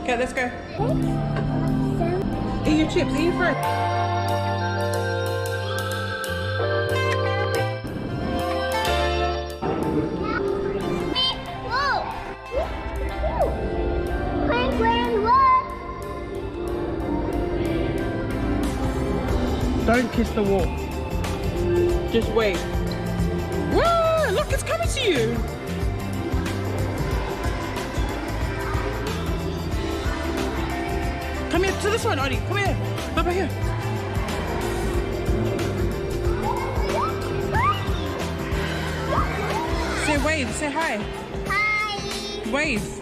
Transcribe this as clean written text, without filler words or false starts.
Okay, let's go. Eat your chips, eat your fruit. Don't kiss the wall. Just wait. Whoa, look, it's coming to you. Come here to this one, Odie. Come here. Over here. Say wave. Say hi. Hi. Wave.